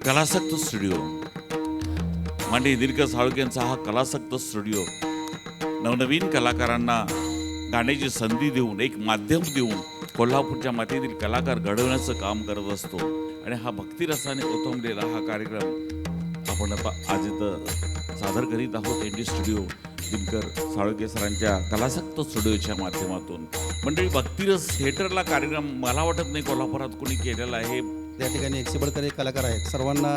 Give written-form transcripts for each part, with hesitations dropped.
कलासक्त studio Mande दीर्घ साळुंखे यांचा हा कलासक्त स्टुडिओ नवनवीन कलाकारांना गाण्याची संधी देऊन एक माध्यम देऊन कोल्हापूरच्या मातीतील कलाकार घडवण्याचं काम करत असतो. आणि हा भक्तिरसाने ओथंबलेला हा कार्यक्रम आपण आज इथं सादर करीत आहोत. एनडी स्टुडिओ दिनकर साळुंखे सरांच्या कलासक्त स्टुडिओच्या माध्यमातून. मंडळी, भक्तिरस थिएटरला कार्यक्रम मला वाटत नाही कोल्हापुरात कोणी केलेला आहे. या ठिकाणी एकसेबडकर एक कलाकार आहेत. सर्वांना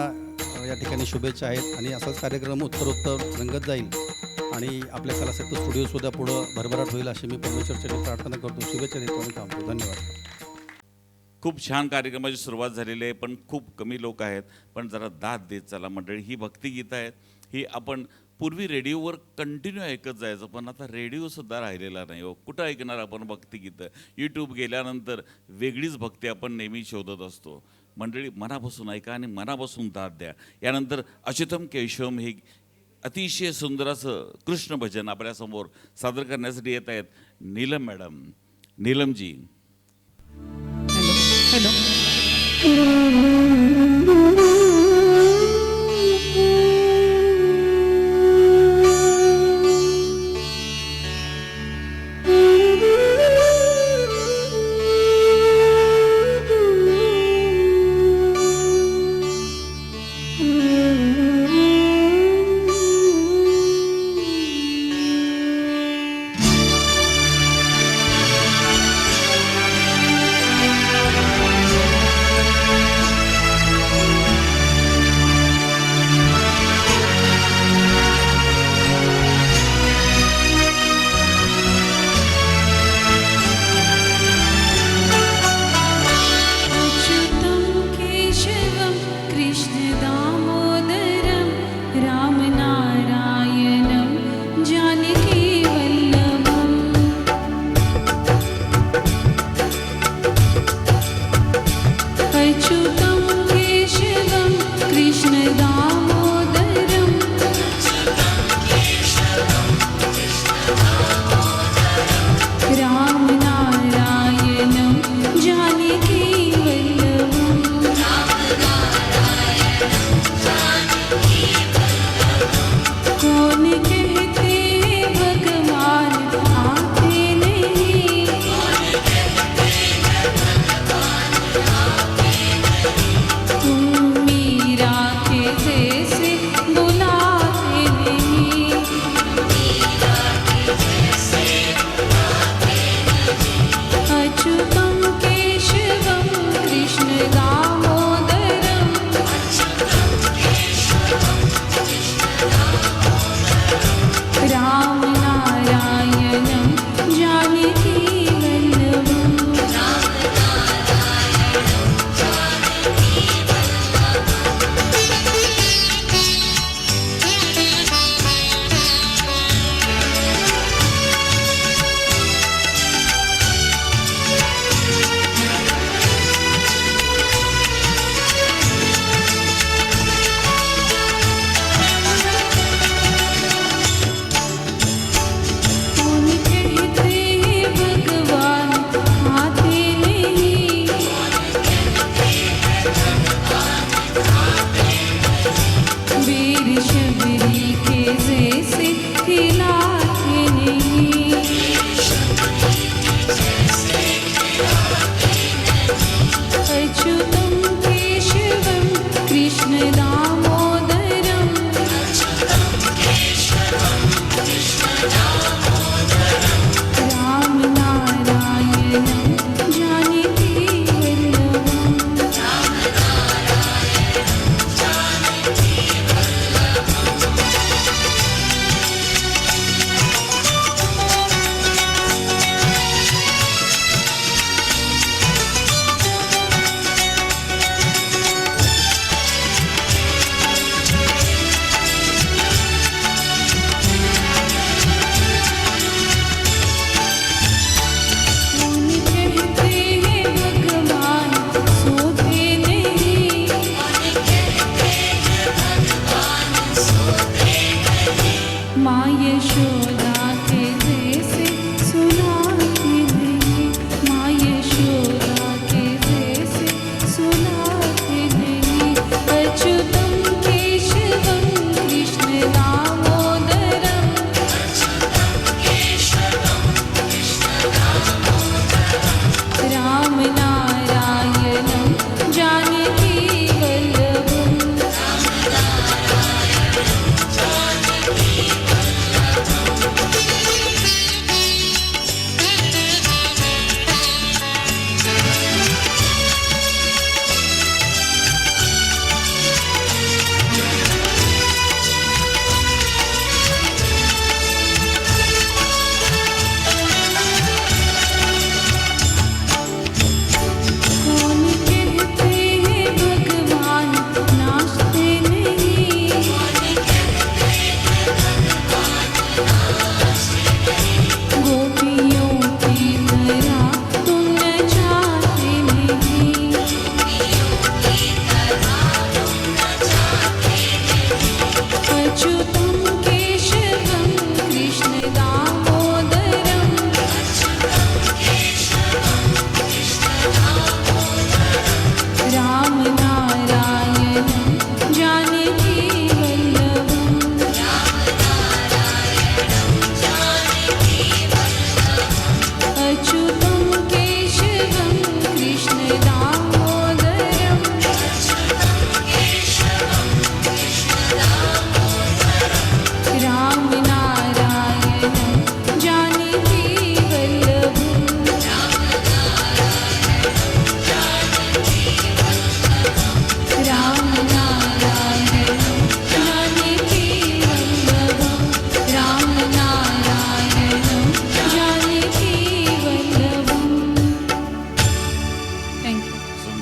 या ठिकाणी शुभेच्छा आहेत आणि असाच कार्यक्रम उत्तरोत्तर रंगत जाईल आणि आपल्या कलासक्त स्टुडिओसुद्धा पुढं भरभराट होईल अशी मी परमेश्वरची प्रार्थना करतो. शुभेच्छा देतो आणि थांबतो. धन्यवाद. खूप छान कार्यक्रमाची सुरुवात झालेली आहे, पण खूप कमी लोक आहेत. पण जरा दाद देत चला मंडळी. ही भक्तिगीतं आहेत, ही आपण पूर्वी रेडिओवर कंटिन्यू ऐकत जायचं, पण आता रेडिओसुद्धा राहिलेला नाही हो. कुठं ऐकणार आपण भक्तिगीतं? यूट्यूब गेल्यानंतर वेगळीच भक्ती आपण नेहमी शोधत असतो. मंडळी, मनापासून ऐका आणि मनापासून दाद द्या. यानंतर अच्युतम केशवम हे अतिशय सुंदर असं कृष्ण भजन आपल्यासमोर सादर करण्यासाठी येत आहेत नीलम मॅडम. नीलमजी. हॅलो.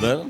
सुंदर